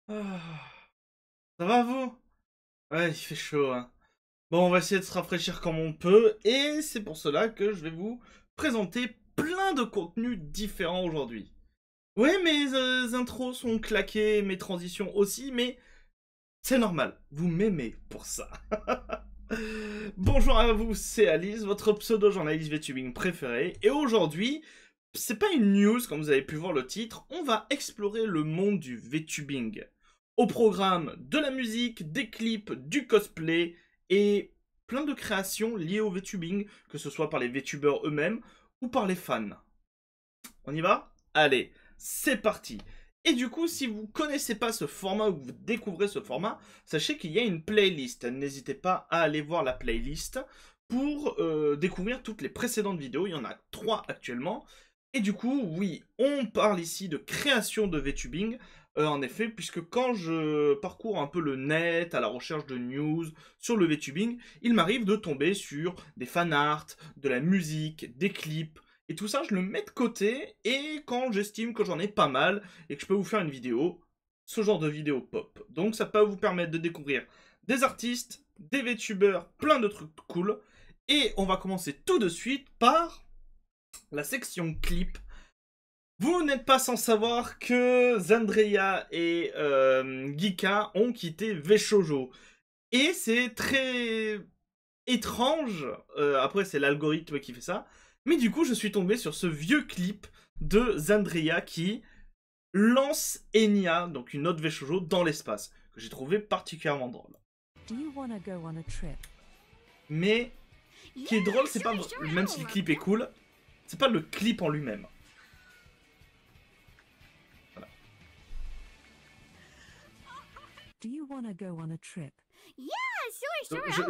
Ah, ça va vous? Ouais, il fait chaud, hein. Bon, on va essayer de se rafraîchir comme on peut, et c'est pour cela que je vais vous présenter plein de contenus différents aujourd'hui. Ouais, mes intros sont claquées, mes transitions aussi, mais c'est normal, vous m'aimez pour ça. Bonjour à vous, c'est Alice, votre pseudo-journaliste VTubing préféré, et aujourd'hui, c'est pas une news comme vous avez pu voir le titre, on va explorer le monde du VTubing. Au programme de la musique, des clips, du cosplay et plein de créations liées au VTubing, que ce soit par les VTubers eux-mêmes ou par les fans. On y va? Allez, c'est parti. Et du coup, si vous connaissez pas ce format ou vous découvrez ce format, sachez qu'il y a une playlist. N'hésitez pas à aller voir la playlist pour découvrir toutes les précédentes vidéos. Il y en a 3 actuellement. Et du coup, oui, on parle ici de création de VTubing. En effet, puisque quand je parcours un peu le net à la recherche de news sur le VTubing, il m'arrive de tomber sur des fanarts, de la musique, des clips, et tout ça, je le mets de côté, et quand j'estime que j'en ai pas mal, et que je peux vous faire une vidéo, ce genre de vidéo pop. Donc ça peut vous permettre de découvrir des artistes, des VTubers, plein de trucs cool. Et on va commencer tout de suite par la section clip. Vous n'êtes pas sans savoir que Zandria et Gika ont quitté VShojo. Et c'est très étrange, après c'est l'algorithme qui fait ça, mais du coup je suis tombé sur ce vieux clip de Zandria qui lance Enya, donc une autre VShojo, dans l'espace, que j'ai trouvé particulièrement drôle. Mais ce qui est drôle, c'est pas, même si le clip est cool, c'est pas le clip en lui-même. Voilà.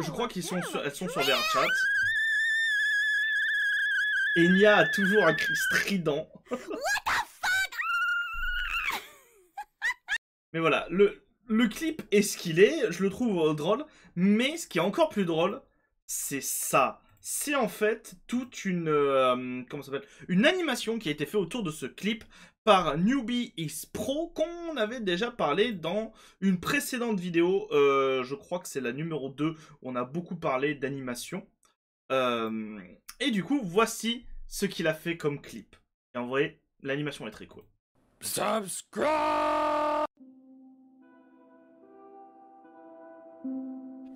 Je crois qu'elles sont sur VRChat. Enya a toujours un cri strident. Mais voilà, le clip est ce qu'il est, je le trouve drôle, mais ce qui est encore plus drôle, c'est ça. C'est en fait toute une, comment ça s'appelle, une animation qui a été faite autour de ce clip par Newbie X Pro, qu'on avait déjà parlé dans une précédente vidéo, je crois que c'est la numéro 2, où on a beaucoup parlé d'animation. Et du coup, voici ce qu'il a fait comme clip. Et en vrai, l'animation est très cool. Subscribe!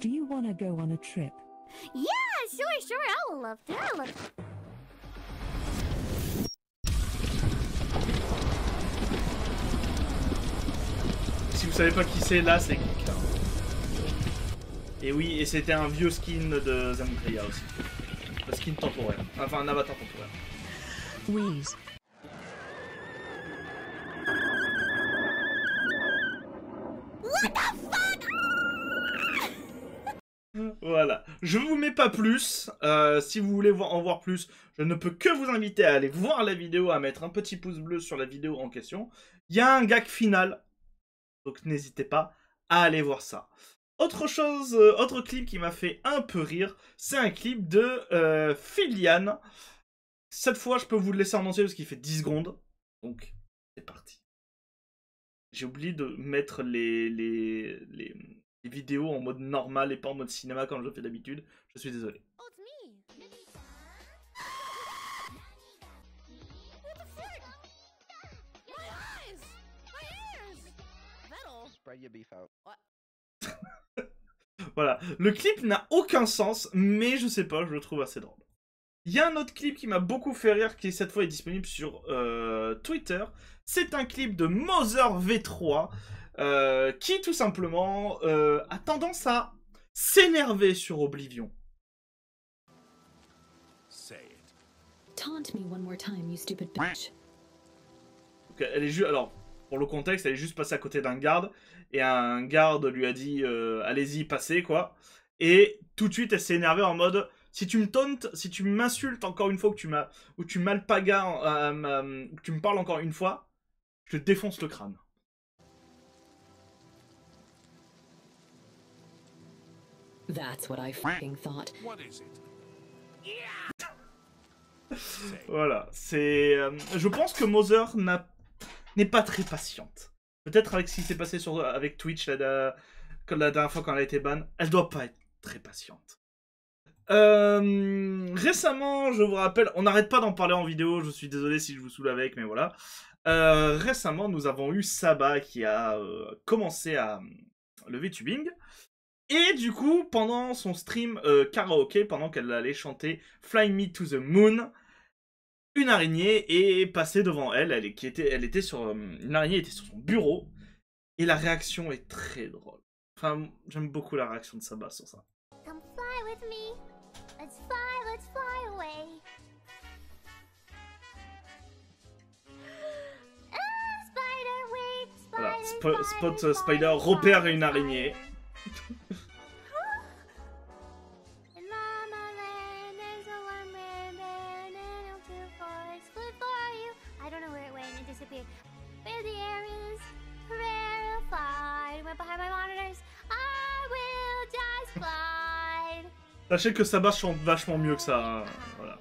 Do you want to go on a trip? Yeah, sure, I'll love to. Si vous savez pas qui c'est, là, c'est Kika. Et oui, et c'était un vieux skin de Zandria aussi. Un skin temporaire. Enfin, un avatar temporaire. Wheeze. Voilà. Je vous mets pas plus. Si vous voulez en voir plus, je ne peux que vous inviter à aller voir la vidéo, à mettre un petit pouce bleu sur la vidéo en question. Il y a un gag final. Donc n'hésitez pas à aller voir ça. Autre chose, autre clip qui m'a fait un peu rire, c'est un clip de Philian. Cette fois, je peux vous le laisser en entier parce qu'il fait 10 secondes. Donc, c'est parti. J'ai oublié de mettre les vidéos en mode normal et pas en mode cinéma comme je fais d'habitude. Je suis désolé. Oh, it's me. What the fuck? My eyes! My ears! Metal! Spread your beef out. What? Voilà. Le clip n'a aucun sens, mais je sais pas, je le trouve assez drôle. Il y a un autre clip qui m'a beaucoup fait rire, qui cette fois est disponible sur Twitter. C'est un clip de Mother V3, qui tout simplement a tendance à s'énerver sur Oblivion. Say it. Taunt me one more time, you stupid bitch. Donc, elle est juste, alors, pour le contexte, elle est juste passée à côté d'un garde, et un garde lui a dit allez-y, passez, quoi. Et tout de suite, elle s'est énervée en mode si tu me tauntes, si tu m'insultes encore une fois, ou tu m'alpagas, que tu me parles encore une fois, je te défonce le crâne. That's what I fucking thought. What is it? Voilà, c'est. Je pense que Mother n'est pas très patiente. peut-être avec ce qui s'est passé avec Twitch la dernière fois quand elle a été ban, elle doit pas être très patiente. Récemment, je vous rappelle, on n'arrête pas d'en parler en vidéo, je suis désolé si je vous saoule avec, mais voilà. Récemment, nous avons eu Saba qui a commencé le VTubing. Et du coup, pendant son stream karaoké, pendant qu'elle allait chanter Fly Me to the Moon, une araignée est passée devant elle. Une araignée était sur son bureau. Et la réaction est très drôle. Enfin, j'aime beaucoup la réaction de Saba sur ça. Come fly with me. Let's fly away. Ah, spider, wait, Voilà, spider, Spot Spider repère une araignée. In Mama Land, there's a one red band and a two forks flew for you. I don't know where it went, it disappeared. Where the air is rarefied, went behind my monitors. I will just fly. Sachez que Saba chante vachement mieux que ça. Hein. Voilà.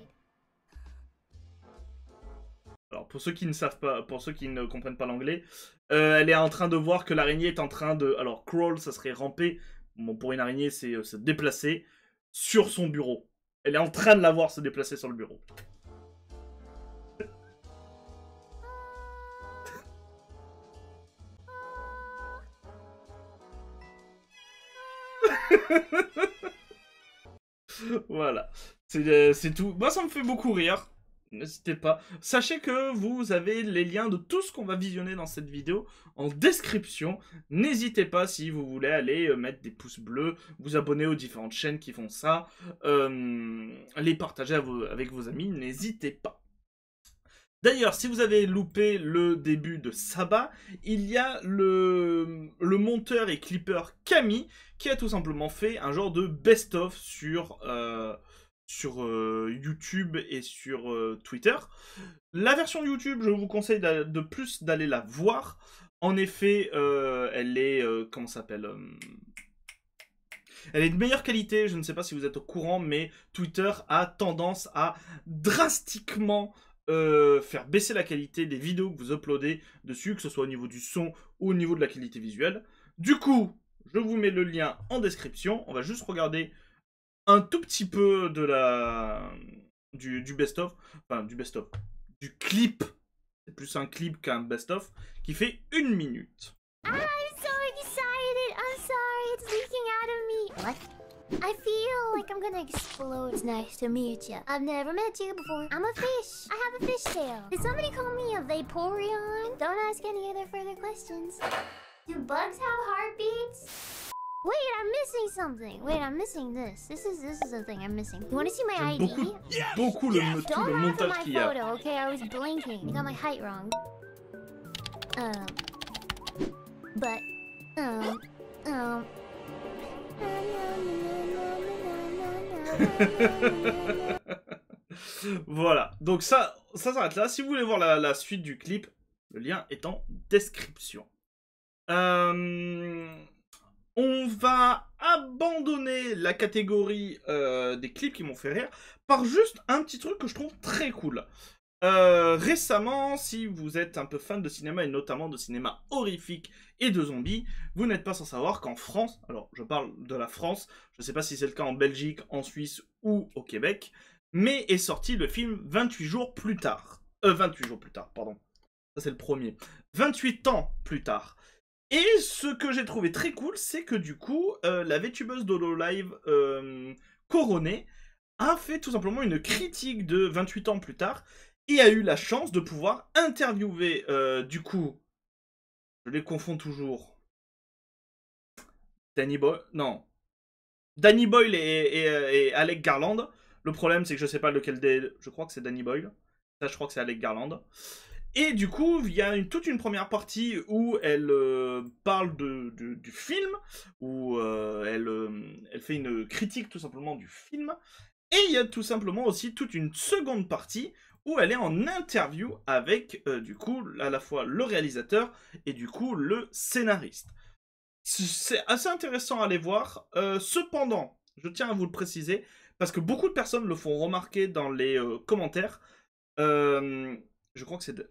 Alors, pour ceux qui ne savent pas, pour ceux qui ne comprennent pas l'anglais, elle est en train de voir que l'araignée est en train de... Alors, crawl, ça serait ramper. Bon, pour une araignée, c'est se déplacer sur son bureau. Elle est en train de la voir se déplacer sur le bureau. Voilà. C'est tout. Moi, ça me fait beaucoup rire. N'hésitez pas. Sachez que vous avez les liens de tout ce qu'on va visionner dans cette vidéo en description. N'hésitez pas si vous voulez aller mettre des pouces bleus, vous abonner aux différentes chaînes qui font ça, les partager avec vos amis. N'hésitez pas. D'ailleurs, si vous avez loupé le début de Saba, il y a le monteur et clipper Camille qui a tout simplement fait un genre de best-of sur YouTube et sur Twitter. La version YouTube, je vous conseille de plus d'aller la voir. En effet, elle est... comment ça s'appelle elle est de meilleure qualité, je ne sais pas si vous êtes au courant, mais Twitter a tendance à drastiquement faire baisser la qualité des vidéos que vous uploadez dessus, que ce soit au niveau du son ou au niveau de la qualité visuelle. Du coup, je vous mets le lien en description. On va juste regarder un tout petit peu de du best-of, enfin du best-of, du clip, c'est plus un clip qu'un best-of, qui fait 1 minute. I'm so excited. I'm sorry, it's leaking out of me. What? I feel like I'm gonna explode. It's nice to meet you. I've never met you before. I'm a fish. I have a fish tail. Did somebody call me a Vaporeon? Don't ask any other further questions. Do bugs have heartbeats? Wait, I'm missing something. Wait, I'm missing this. This is the thing I'm missing. You want to see my ID? Beaucoup tout le Don't laugh at montage my qu'il y a. photo, okay? I was blinking. You got my height wrong. But, Voilà, donc ça s'arrête là. Si vous voulez voir la suite du clip, le lien est en description. On va abandonner la catégorie des clips qui m'ont fait rire par juste un petit truc que je trouve très cool. Récemment, si vous êtes un peu fan de cinéma et notamment de cinéma horrifique et de zombies, vous n'êtes pas sans savoir qu'en France, alors je parle de la France, je ne sais pas si c'est le cas en Belgique, en Suisse ou au Québec, mais est sorti le film 28 jours plus tard. 28 jours plus tard, pardon. Ça c'est le premier. 28 ans plus tard. Et ce que j'ai trouvé très cool, c'est que du coup, la VTubeuse d'Hololive Coronet a fait tout simplement une critique de 28 ans plus tard et a eu la chance de pouvoir interviewer, du coup, je les confonds toujours, Danny Boyle et Alec Garland. Le problème, c'est que je sais pas lequel des... Je crois que c'est Danny Boyle. Ça, je crois que c'est Alec Garland. Et du coup, il y a toute une première partie où elle parle du film, où elle fait une critique tout simplement du film. Et il y a tout simplement aussi toute une seconde partie où elle est en interview avec, du coup, à la fois le réalisateur et du coup le scénariste. C'est assez intéressant à aller voir. Cependant, je tiens à vous le préciser, parce que beaucoup de personnes le font remarquer dans les commentaires. Je crois que c'est...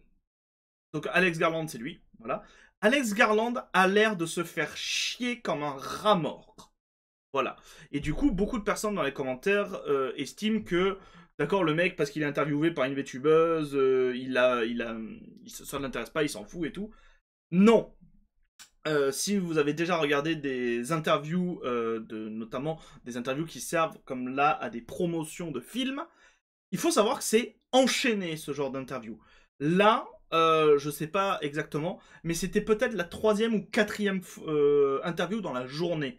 Donc Alex Garland, c'est lui, voilà. Alex Garland a l'air de se faire chier comme un rat mort. Voilà. Et du coup, beaucoup de personnes dans les commentaires estiment que, d'accord, le mec, parce qu'il est interviewé par une VTubeuse, ça ne l'intéresse pas, il s'en fout et tout. Non. Si vous avez déjà regardé des interviews, notamment des interviews qui servent comme là à des promotions de films, il faut savoir que c'est enchaîné ce genre d'interview. Là, je sais pas exactement, mais c'était peut-être la 3e ou 4e interview dans la journée.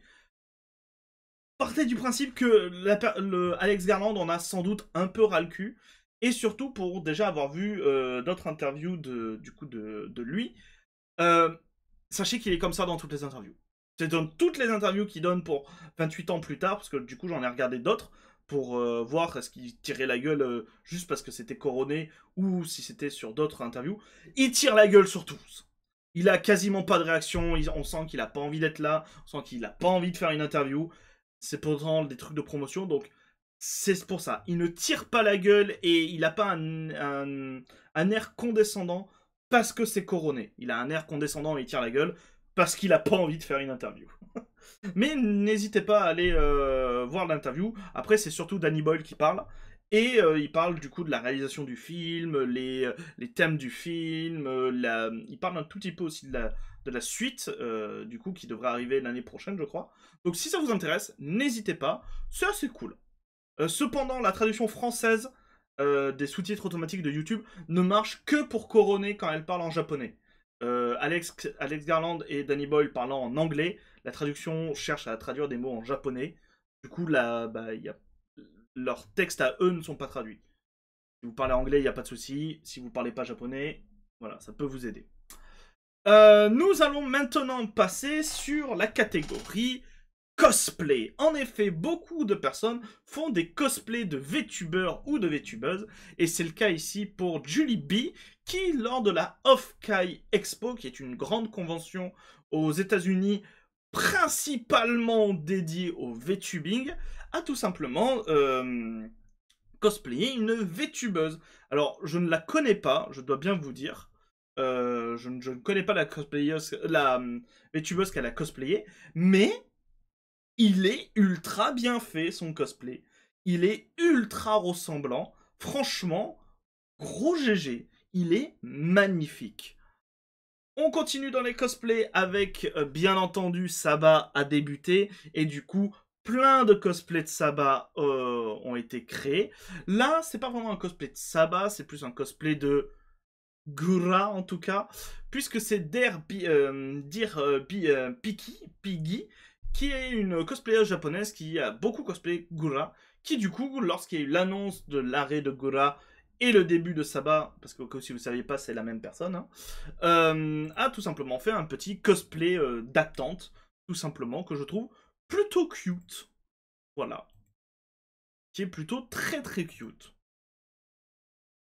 Partez du principe que Alex Garland en a sans doute un peu ras le cul, et surtout pour déjà avoir vu d'autres interviews de lui, sachez qu'il est comme ça dans toutes les interviews. C'est dans toutes les interviews qu'il donne pour 28 ans plus tard, parce que du coup j'en ai regardé d'autres, pour voir est-ce qu'il tirait la gueule juste parce que c'était couronné, ou si c'était sur d'autres interviews. Il tire la gueule sur tous. Il a quasiment pas de réaction, on sent qu'il a pas envie d'être là, on sent qu'il a pas envie de faire une interview. C'est pourtant des trucs de promotion, donc c'est pour ça. Il ne tire pas la gueule et il a pas un air condescendant parce que c'est couronné. Il a un air condescendant et il tire la gueule parce qu'il a pas envie de faire une interview. Mais n'hésitez pas à aller voir l'interview. Après, c'est surtout Danny Boyle qui parle. Et il parle du coup de la réalisation du film, les thèmes du film. Il parle un tout petit peu aussi de la suite, du coup, qui devrait arriver l'année prochaine, je crois. Donc si ça vous intéresse, n'hésitez pas. C'est assez cool. Cependant, la traduction française des sous-titres automatiques de YouTube ne marche que pour couronner quand elle parle en japonais. Alex Garland et Danny Boyle parlant en anglais, la traduction cherche à traduire des mots en japonais. Du coup, leurs textes à eux ne sont pas traduits. Si vous parlez anglais, il n'y a pas de souci. Si vous ne parlez pas japonais, voilà, ça peut vous aider. Nous allons maintenant passer sur la catégorie cosplay. En effet, beaucoup de personnes font des cosplays de VTubers ou de VTubeuses, et c'est le cas ici pour Julie B, qui, lors de la Off-Kai Expo, qui est une grande convention aux États-Unis, principalement dédiée au VTubing, a tout simplement cosplayé une VTubeuse. Alors, je ne la connais pas, je dois bien vous dire. Je ne connais pas la VTubeuse qu'elle a cosplayée, mais il est ultra bien fait, son cosplay. Il est ultra ressemblant. Franchement, gros GG. Il est magnifique. On continue dans les cosplays avec, bien entendu, Saba a débuté. Et du coup, plein de cosplays de Saba ont été créés. Là, c'est pas vraiment un cosplay de Saba, c'est plus un cosplay de Gura, en tout cas. Puisque c'est Piggy, qui est une cosplayeuse japonaise qui a beaucoup cosplayé Gura, qui du coup, lorsqu'il y a eu l'annonce de l'arrêt de Gura et le début de Saba, parce que si vous ne saviez pas, c'est la même personne, hein, a tout simplement fait un petit cosplay d'attente, tout simplement, que je trouve plutôt cute. Voilà. Qui est plutôt très très cute.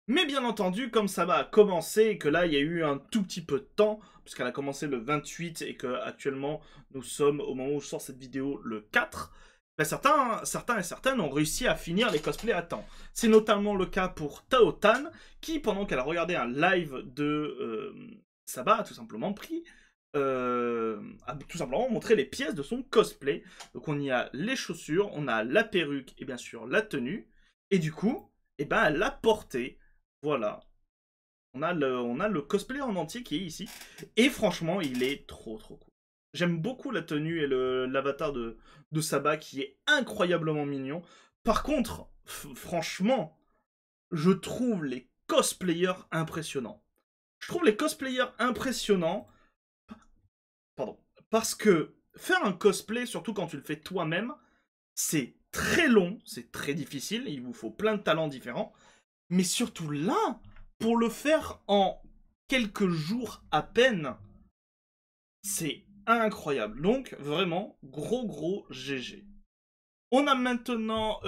Mais bien entendu, comme Saba a commencé, et que là, il y a eu un tout petit peu de temps, puisqu'elle a commencé le 28, et que actuellement nous sommes, au moment où je sors cette vidéo, le 4, ben certains et certaines ont réussi à finir les cosplays à temps. C'est notamment le cas pour Taotan, qui, pendant qu'elle a regardé un live de Saba, a tout simplement montré les pièces de son cosplay. Donc on y a les chaussures, on a la perruque, et bien sûr la tenue, et du coup, eh ben, elle l'a porté. Voilà. On a le cosplay en entier qui est ici. Et franchement, il est trop trop cool. J'aime beaucoup la tenue et l'avatar de Saba qui est incroyablement mignon. Par contre, franchement, je trouve les cosplayers impressionnants. Je trouve les cosplayers impressionnants. Pardon. Parce que faire un cosplay, surtout quand tu le fais toi-même, c'est très long, c'est très difficile. Il vous faut plein de talents différents. Mais surtout là, pour le faire en quelques jours à peine, c'est incroyable. Donc, vraiment, gros GG. On a maintenant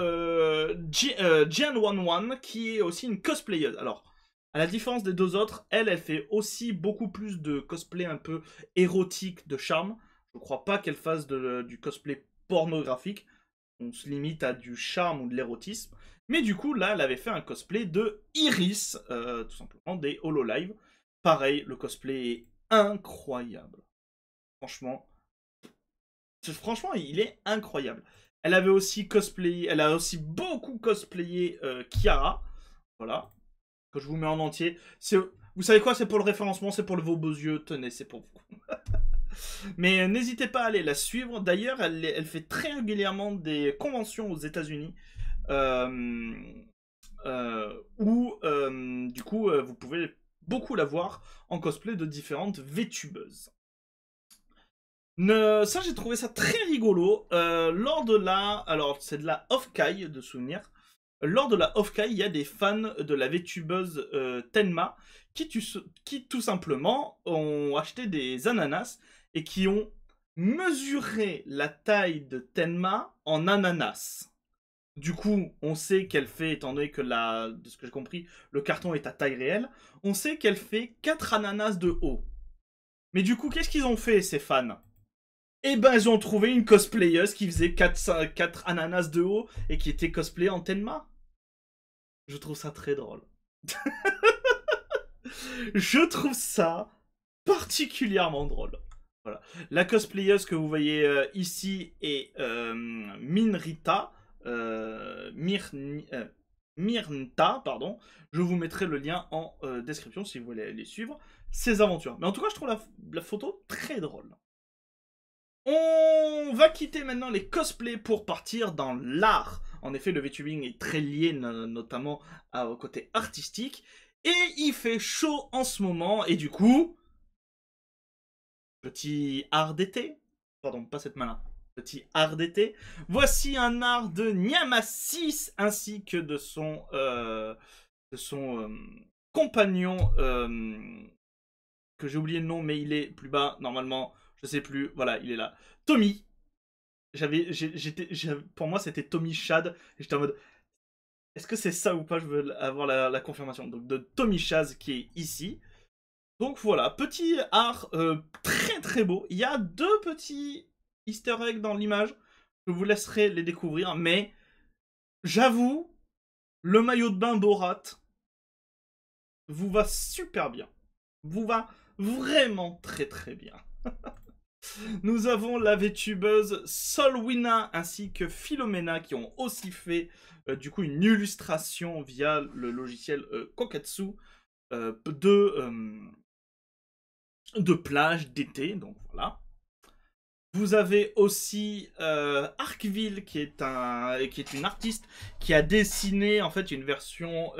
Jian11 qui est aussi une cosplayeuse. Alors, à la différence des deux autres, elle fait aussi beaucoup plus de cosplay un peu érotique, de charme. Je ne crois pas qu'elle fasse du cosplay pornographique. On se limite à du charme ou de l'érotisme. Mais du coup, là, elle avait fait un cosplay de Iris, tout simplement, des Hololive. Pareil, le cosplay est incroyable. Franchement, il est incroyable. Elle avait aussi cosplayé, elle a aussi beaucoup cosplayé Kiara. Voilà. Que je vous mets en entier. Vous savez quoi, c'est pour le référencement, c'est pour vos beaux yeux. Tenez, c'est pour vous. Mais n'hésitez pas à aller la suivre. D'ailleurs, elle fait très régulièrement des conventions aux États-Unis. Où, du coup, vous pouvez beaucoup la voir en cosplay de différentes VTubeuses. Ça, j'ai trouvé ça très rigolo. Lors de la... Alors, c'est de la off-kai, de souvenir. Lors de la off-kai, il y a des fans de la VTubeuse Tenma qui tout simplement ont acheté des ananas et qui ont mesuré la taille de Tenma en ananas. Du coup, on sait qu'elle fait, étant donné que de ce que j'ai compris, le carton est à taille réelle, on sait qu'elle fait 4 ananas de haut. Mais du coup, qu'est-ce qu'ils ont fait, ces fans? Eh ben, ils ont trouvé une cosplayeuse qui faisait 4 ananas de haut et qui était cosplay en Tenma. Je trouve ça très drôle. Je trouve ça particulièrement drôle. Voilà. La cosplayeuse que vous voyez ici est Minrita. Mirnta, pardon. Je vous mettrai le lien en description si vous voulez aller suivre ses aventures. Mais en tout cas, je trouve la photo très drôle. On va quitter maintenant les cosplays pour partir dans l'art. En effet, le VTubing est très lié notamment au côté artistique. Et il fait chaud en ce moment. Et du coup, petit art d'été. Pardon, pas cette main-là. Petit art d'été. Voici un art de Nyama6 ainsi que de son compagnon que j'ai oublié le nom, mais il est plus bas normalement. Je sais plus. Voilà, il est là. Tommy. Pour moi, c'était Tommy Chad. Et j'étais en mode, est-ce que c'est ça ou pas? Je veux avoir la confirmation. Donc, de Tommy Chaz qui est ici. Donc voilà, petit art très très beau. Il y a 2 petits easter eggs dans l'image. Je vous laisserai les découvrir. Mais j'avoue, le maillot de bain Borat vous va super bien. Vous va vraiment très très bien. Nous avons la VTubeuse Solwina ainsi que Philomena qui ont aussi fait du coup une illustration via le logiciel Kokatsu de plage d'été, donc voilà. Vous avez aussi Arkville qui est une artiste qui a dessiné en fait une version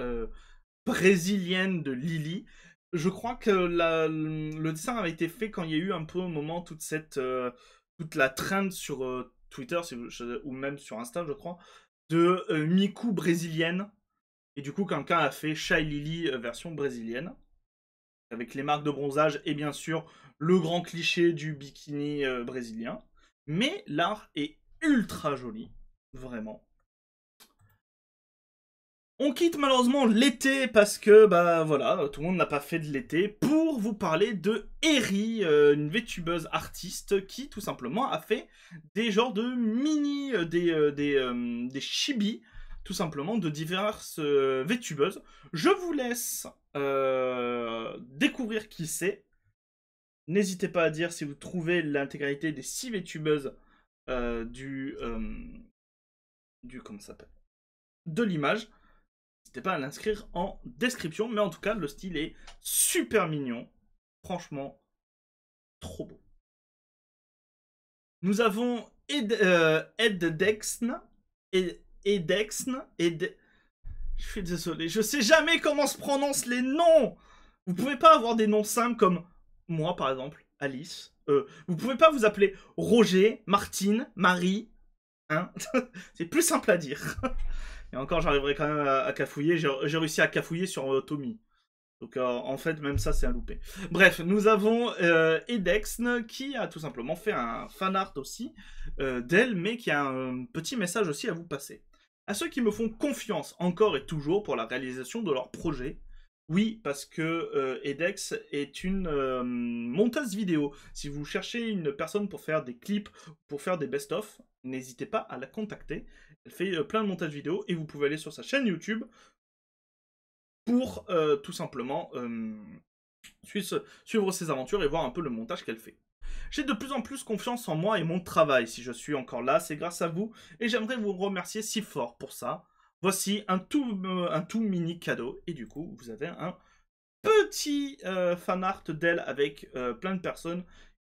brésilienne de Lily. Je crois que le dessin avait été fait quand il y a eu un peu au moment toute la trend sur Twitter ou même sur Insta, je crois, de Miku brésilienne. Et du coup, quelqu'un a fait Shy Lily version brésilienne. Avec les marques de bronzage et bien sûr le grand cliché du bikini brésilien. Mais l'art est ultra joli, vraiment. On quitte malheureusement l'été parce que, bah voilà, tout le monde n'a pas fait de l'été, pour vous parler de Eri, une VTubeuse artiste qui tout simplement a fait des genres de mini, des chibis, tout simplement, de diverses VTubeuses. Je vous laisse découvrir qui c'est. N'hésitez pas à dire si vous trouvez l'intégralité des 6 VTubeuses comment ça s'appelle, de l'image. N'hésitez pas à l'inscrire en description, mais en tout cas, le style est super mignon. Franchement, trop beau. Nous avons Edexn. Je suis désolé, je sais jamais comment se prononcent les noms. Vous pouvez pas avoir des noms simples comme moi, par exemple, Alice. Vous pouvez pas vous appeler Roger, Martine, Marie. Hein. C'est plus simple à dire. Et encore, j'arriverai quand même à cafouiller. J'ai réussi à cafouiller sur Tommy. Donc en fait, même ça, c'est un loupé. Bref, nous avons Edexn qui a tout simplement fait un fanart aussi d'elle, mais qui a un petit message aussi à vous passer. À ceux qui me font confiance encore et toujours pour la réalisation de leur projet, oui, parce que Edex est une monteuse vidéo. Si vous cherchez une personne pour faire des clips, pour faire des best-of, n'hésitez pas à la contacter. Elle fait plein de montages vidéo et vous pouvez aller sur sa chaîne YouTube pour tout simplement suivre ses aventures et voir un peu le montage qu'elle fait. J'ai de plus en plus confiance en moi et mon travail. Si je suis encore là, c'est grâce à vous et j'aimerais vous remercier si fort pour ça. Voici un tout mini cadeau et du coup, vous avez un petit fan art d'elle avec plein de personnes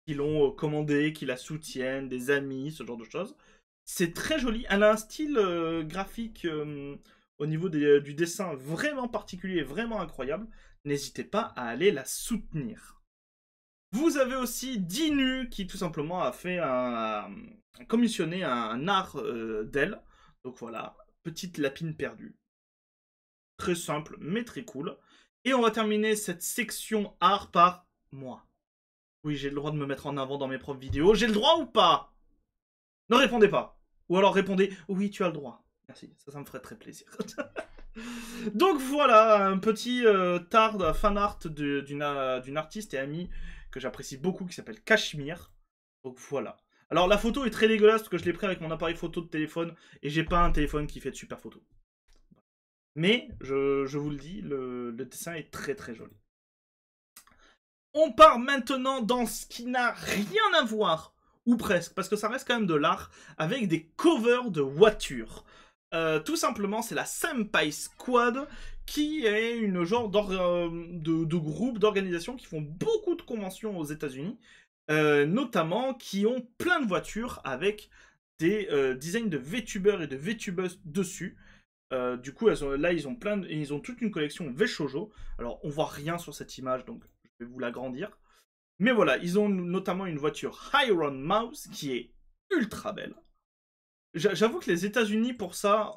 qui l'ont commandé, qui la soutiennent, des amis, ce genre de choses. C'est très joli. Elle a un style graphique au niveau du dessin vraiment particulier, vraiment incroyable. N'hésitez pas à aller la soutenir. Vous avez aussi Dinu qui tout simplement a fait commissionné un art d'elle. Donc voilà, petite lapine perdue. Très simple mais très cool. Et on va terminer cette section art par moi. Oui, j'ai le droit de me mettre en avant dans mes propres vidéos. J'ai le droit ou pas? Ne répondez pas. Ou alors répondez oui, tu as le droit. Merci, ça me ferait très plaisir. Donc voilà, un petit fan art d'une artiste et amie que j'apprécie beaucoup qui s'appelle Cachemire. Donc voilà. Alors la photo est très dégueulasse parce que je l'ai pris avec mon appareil photo de téléphone et j'ai pas un téléphone qui fait de super photos. Mais je vous le dis, le dessin est très très joli. On part maintenant dans ce qui n'a rien à voir, ou presque, parce que ça reste quand même de l'art, avec des covers de voitures. Tout simplement, c'est la Senpai Squad, qui est une genre de groupe, d'organisation qui font beaucoup de conventions aux États-Unis, notamment qui ont plein de voitures avec des designs de VTubers et de VTubeuses dessus. Du coup, ils ont toute une collection V-Shoujo. Alors, on voit rien sur cette image, donc je vais vous l'agrandir. Mais voilà, ils ont notamment une voiture Iron Mouse qui est ultra belle. J'avoue que les États-Unis pour ça,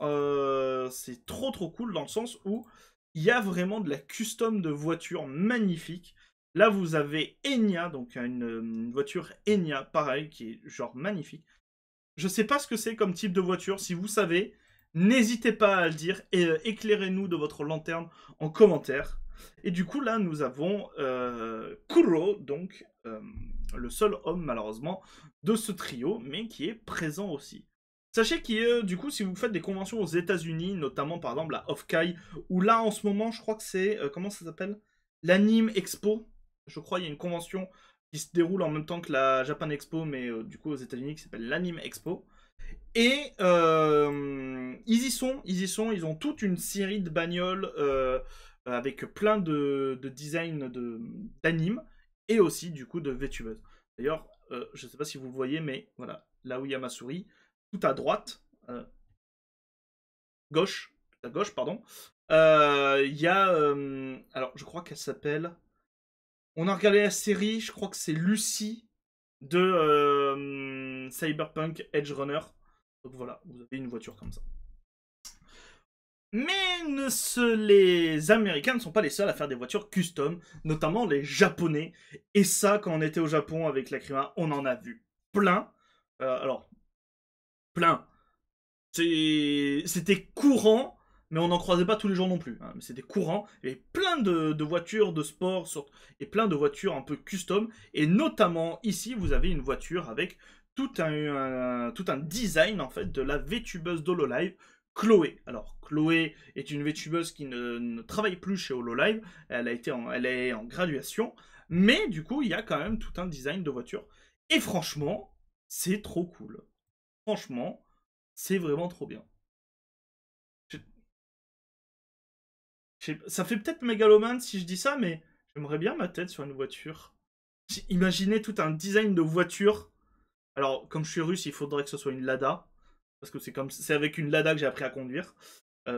c'est trop cool dans le sens où il y a vraiment de la custom de voitures magnifique. Là, vous avez Enya, donc une voiture Enya, pareil, qui est genre magnifique. Je sais pas ce que c'est comme type de voiture. Si vous savez, n'hésitez pas à le dire et éclairez-nous de votre lanterne en commentaire. Et du coup, là, nous avons Kuro, donc le seul homme, malheureusement, de ce trio, mais qui est présent aussi. Sachez qu'il du coup, si vous faites des conventions aux États-Unis, notamment par exemple la Off-Kai, ou là en ce moment, je crois que c'est, comment ça s'appelle? L'Anime Expo. Je crois qu'il y a une convention qui se déroule en même temps que la Japan Expo, mais du coup aux États-Unis, qui s'appelle l'Anime Expo. Et ils y sont, ils ont toute une série de bagnoles avec plein de designs d'anime, et aussi du coup de VTubers. D'ailleurs, je ne sais pas si vous le voyez, mais voilà, là où il y a ma souris, tout à droite, gauche, à gauche, pardon, il y a, alors je crois qu'elle s'appelle, on a regardé la série, je crois que c'est Lucy de Cyberpunk Edge Runner. Donc voilà, vous avez une voiture comme ça. Mais les Américains ne sont pas les seuls à faire des voitures custom, notamment les Japonais. Et ça, quand on était au Japon avec Lacrima, on en a vu plein. Alors, plein. C'était courant, mais on n'en croisait pas tous les jours non plus. Hein. C'était courant, et plein de voitures de sport, et plein de voitures un peu custom. Et notamment, ici, vous avez une voiture avec tout un design, en fait, de la VTubeuse d'Hololive, Chloé. Alors, Chloé est une VTubeuse qui ne travaille plus chez Hololive. Elle est en graduation. Mais, du coup, il y a quand même tout un design de voiture. Et franchement, c'est trop cool. Franchement, c'est vraiment trop bien. Ça fait peut-être mégalomane si je dis ça, mais j'aimerais bien ma tête sur une voiture. Imaginez tout un design de voiture. Alors, comme je suis russe, il faudrait que ce soit une Lada. Parce que c'est avec une Lada que j'ai appris à conduire.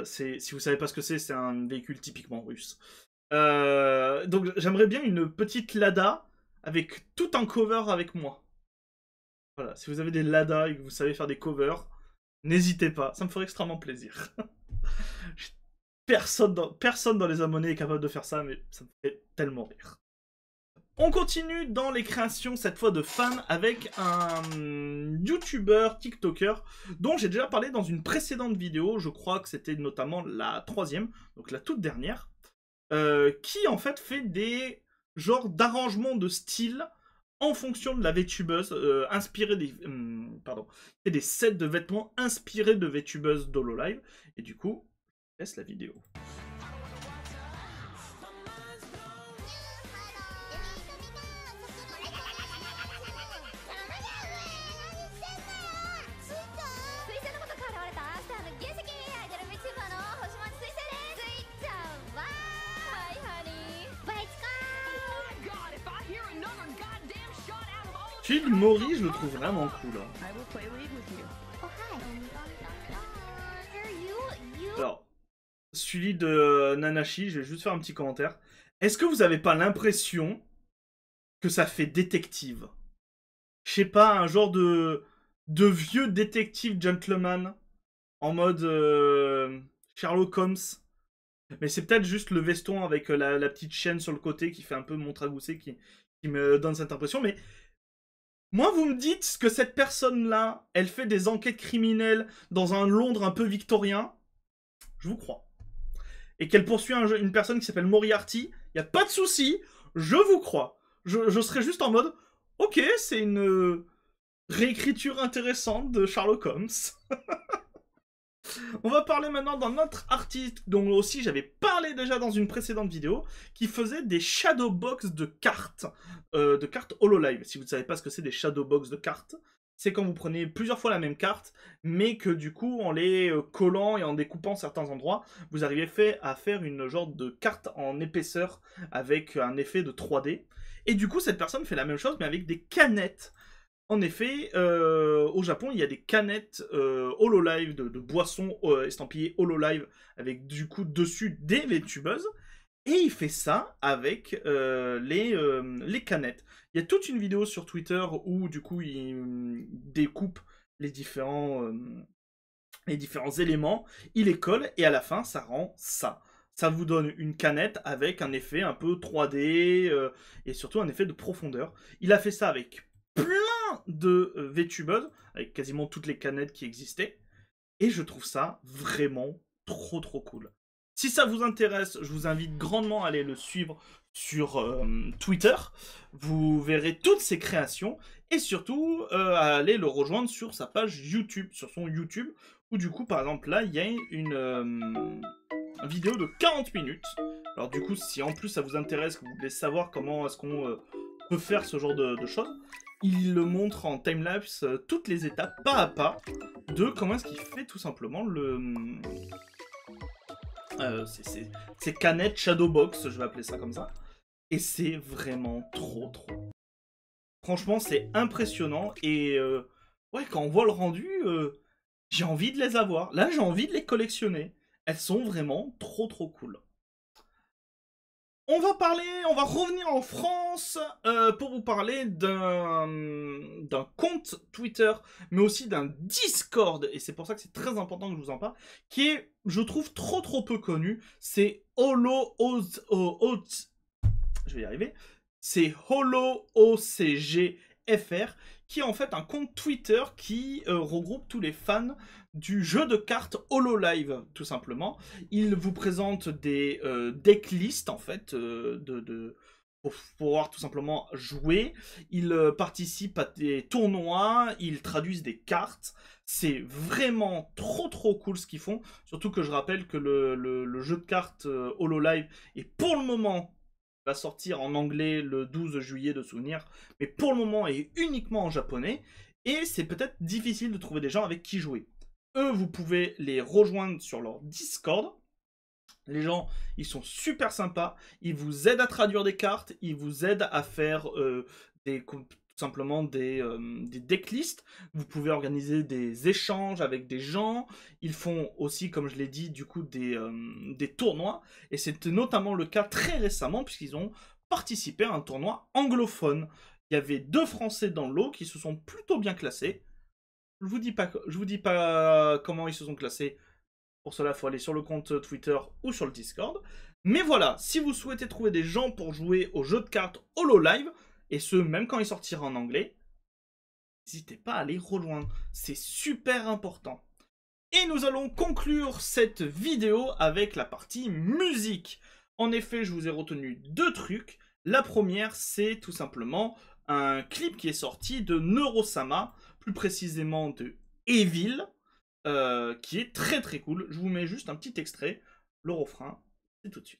Si vous savez pas ce que c'est un véhicule typiquement russe. Donc j'aimerais bien une petite Lada avec tout un cover avec moi. Voilà, si vous avez des Lada et que vous savez faire des covers, n'hésitez pas, ça me ferait extrêmement plaisir. Personne dans les abonnés est capable de faire ça, mais ça me fait tellement rire. On continue dans les créations, cette fois de fans, avec un YouTuber, TikToker, dont j'ai déjà parlé dans une précédente vidéo, je crois que c'était notamment la 3e, donc la toute dernière, qui en fait fait des genres d'arrangements de style en fonction de la VTubeuse, inspirée fait des sets de vêtements inspirés de VTubeuse d'Hololive, et du coup, je laisse la vidéo. Celui de Mori, je le trouve vraiment cool. Hein. I will play lead with you. Oh, hi. You. Alors, celui de Nanashi, je vais juste faire un petit commentaire. Est-ce que vous avez pas l'impression que ça fait détective? Je sais pas, un genre de vieux détective gentleman en mode Sherlock Holmes. Mais c'est peut-être juste le veston avec la petite chaîne sur le côté qui fait un peu montragoussé qui me donne cette impression. Mais moi, vous me dites que cette personne-là, elle fait des enquêtes criminelles dans un Londres un peu victorien. Je vous crois. Et qu'elle poursuit une personne qui s'appelle Moriarty. Y a pas de souci, je vous crois. Je serais juste en mode, ok, c'est une réécriture intéressante de Sherlock Holmes. On va parler maintenant d'un autre artiste dont aussi j'avais parlé déjà dans une précédente vidéo, qui faisait des shadowbox de cartes HoloLive. Si vous ne savez pas ce que c'est des shadowbox de cartes, c'est quand vous prenez plusieurs fois la même carte, mais que du coup, en les collant et en découpant certains endroits, vous arrivez à faire une genre de carte en épaisseur avec un effet de 3D. Et du coup, cette personne fait la même chose, mais avec des canettes. En effet, au Japon, il y a des canettes HoloLive de boissons estampillées HoloLive avec du coup dessus des VTubeuses. Et il fait ça avec les canettes. Il y a toute une vidéo sur Twitter où du coup il découpe les différents éléments, il les colle et à la fin ça rend ça. Ça vous donne une canette avec un effet un peu 3D et surtout un effet de profondeur. Il a fait ça avec plein de VTubeuses, avec quasiment toutes les canettes qui existaient. Et je trouve ça vraiment trop cool. Si ça vous intéresse, je vous invite grandement à aller le suivre sur Twitter. Vous verrez toutes ses créations. Et surtout, à aller le rejoindre sur sa page YouTube, sur son YouTube. Où du coup, par exemple, là, il y a une vidéo de 40 minutes. Alors du coup, si en plus ça vous intéresse, que vous voulez savoir comment est-ce qu'on peut faire ce genre de choses, il le montre en timelapse, toutes les étapes, pas à pas, de comment est-ce qu'il fait tout simplement ces canettes Shadowbox, je vais appeler ça comme ça. Et c'est vraiment trop. Franchement, c'est impressionnant. Et ouais, quand on voit le rendu, j'ai envie de les avoir. Là, j'ai envie de les collectionner. Elles sont vraiment trop cool. On va revenir en France pour vous parler d'un compte Twitter, mais aussi d'un Discord, et c'est pour ça que c'est très important que je vous en parle, qui est, je trouve, trop peu connu. C'est je vais y arriver. C'est HoloOCGFR, qui est en fait un compte Twitter qui regroupe tous les fans du jeu de cartes HoloLive, tout simplement. Il vous présente des decklists, en fait, pour pouvoir tout simplement jouer. Il participe à des tournois, ils traduisent des cartes. C'est vraiment trop cool ce qu'ils font. Surtout que je rappelle que le jeu de cartes HoloLive est pour le moment, va sortir en anglais le 12 juillet de souvenir, mais pour le moment est uniquement en japonais. Et c'est peut-être difficile de trouver des gens avec qui jouer. Eux, vous pouvez les rejoindre sur leur Discord. Les gens, ils sont super sympas. Ils vous aident à traduire des cartes. Ils vous aident à faire tout simplement des decklists. Vous pouvez organiser des échanges avec des gens. Ils font aussi, comme je l'ai dit, du coup, des tournois. Et c'était notamment le cas très récemment, puisqu'ils ont participé à un tournoi anglophone. Il y avait 2 Français dans le lot qui se sont plutôt bien classés. Je vous dis pas comment ils se sont classés. Pour cela, il faut aller sur le compte Twitter ou sur le Discord. Mais voilà, si vous souhaitez trouver des gens pour jouer au jeu de cartes HoloLive, et ce, même quand il sortira en anglais, n'hésitez pas à les rejoindre. C'est super important. Et nous allons conclure cette vidéo avec la partie musique. En effet, je vous ai retenu 2 trucs. La première, c'est tout simplement un clip qui est sorti de Neurosama, plus précisément de Evil, qui est très cool. Je vous mets juste un petit extrait, le refrain, c'est tout de suite.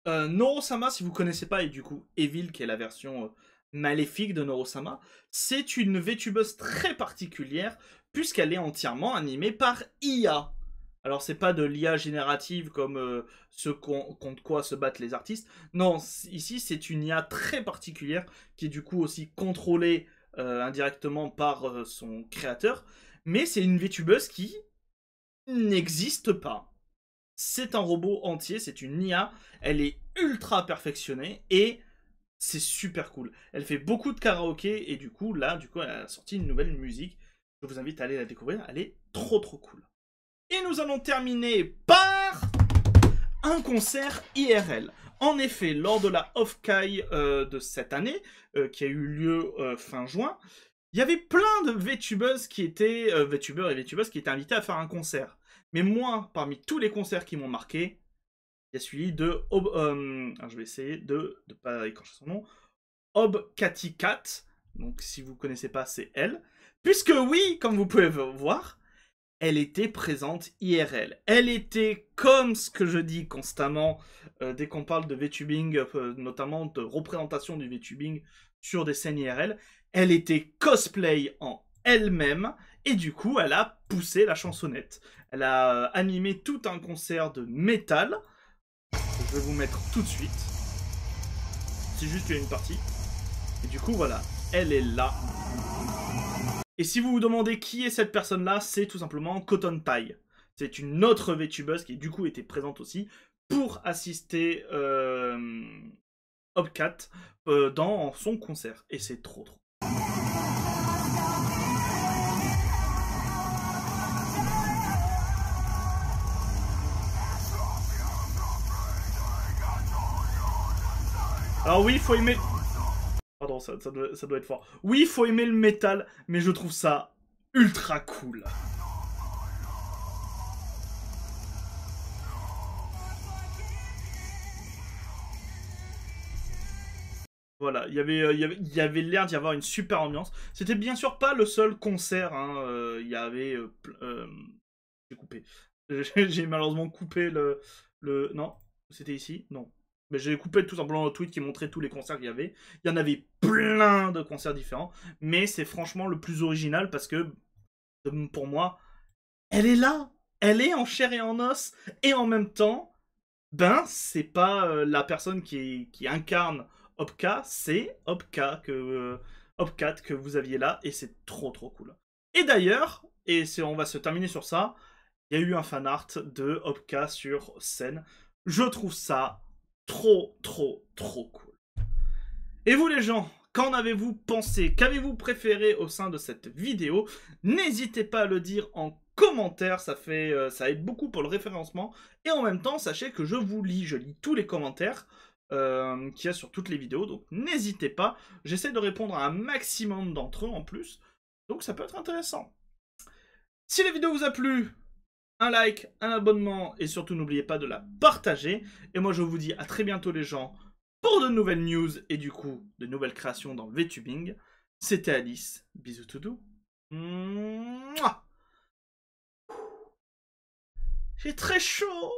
Noro-sama, si vous connaissez pas, et du coup Evil, qui est la version maléfique de Noro-sama, c'est une VTubeuse très particulière, puisqu'elle est entièrement animée par IA. Alors c'est pas de l'IA générative comme ce contre quoi se battent les artistes. Non, ici c'est une IA très particulière, qui est du coup aussi contrôlée indirectement par son créateur. Mais c'est une VTubeuse qui n'existe pas. C'est un robot entier, c'est une IA, elle est ultra perfectionnée et c'est super cool. Elle fait beaucoup de karaoké et du coup, là, elle a sorti une nouvelle musique. Je vous invite à aller la découvrir, elle est trop cool. Et nous allons terminer par un concert IRL. En effet, lors de la Off-Kai de cette année, qui a eu lieu fin juin, il y avait plein de VTubers qui étaient, VTubers et VTubeuses qui étaient invités à faire un concert. Mais moi, parmi tous les concerts qui m'ont marqué, il y a celui de... je vais essayer de ne pas écorcher son nom. Obkatikat. Donc, si vous ne connaissez pas, c'est elle. Puisque oui, comme vous pouvez voir, elle était présente IRL. Elle était comme ce que je dis constamment dès qu'on parle de VTubing, notamment de représentation du VTubing sur des scènes IRL. Elle était cosplay en elle-même et du coup, elle a poussé la chansonnette. Elle a animé tout un concert de métal. Je vais vous mettre tout de suite. C'est juste qu'il y a une partie. Et du coup, voilà, elle est là. Et si vous vous demandez qui est cette personne-là, c'est tout simplement Cotton Pie. C'est une autre VTubeuse qui, du coup, était présente aussi pour assister Hopcat dans son concert. Et c'est trop. Alors oui, il faut aimer... Pardon, ça doit être fort. Oui, il faut aimer le métal, mais je trouve ça ultra cool. Voilà, il y avait l'air d'y avoir une super ambiance. C'était bien sûr pas le seul concert, hein. Il y avait... j'ai coupé. J'ai malheureusement coupé le... Non, c'était ici? Non. Mais j'ai coupé tout simplement le tweet qui montrait tous les concerts qu'il y avait. Il y en avait plein de concerts différents. Mais c'est franchement le plus original parce que, pour moi, elle est là. Elle est en chair et en os. Et en même temps, ben, c'est pas la personne qui incarne Hopka, c'est Hopcat que vous aviez là. Et c'est trop cool. Et d'ailleurs, on va se terminer sur ça, il y a eu un fanart de Hopka sur scène. Je trouve ça trop cool. Et vous les gens, qu'en avez-vous pensé? Qu'avez-vous préféré au sein de cette vidéo? N'hésitez pas à le dire en commentaire, ça aide beaucoup pour le référencement. Et en même temps, sachez que je lis tous les commentaires qu'il y a sur toutes les vidéos. Donc n'hésitez pas, j'essaie de répondre à un maximum d'entre eux en plus. Donc ça peut être intéressant. Si la vidéo vous a plu, un like, un abonnement et surtout n'oubliez pas de la partager. Et moi je vous dis à très bientôt les gens pour de nouvelles news et du coup de nouvelles créations dans le VTubing. C'était Alice, bisous tout doux. Mouah. J'ai très chaud.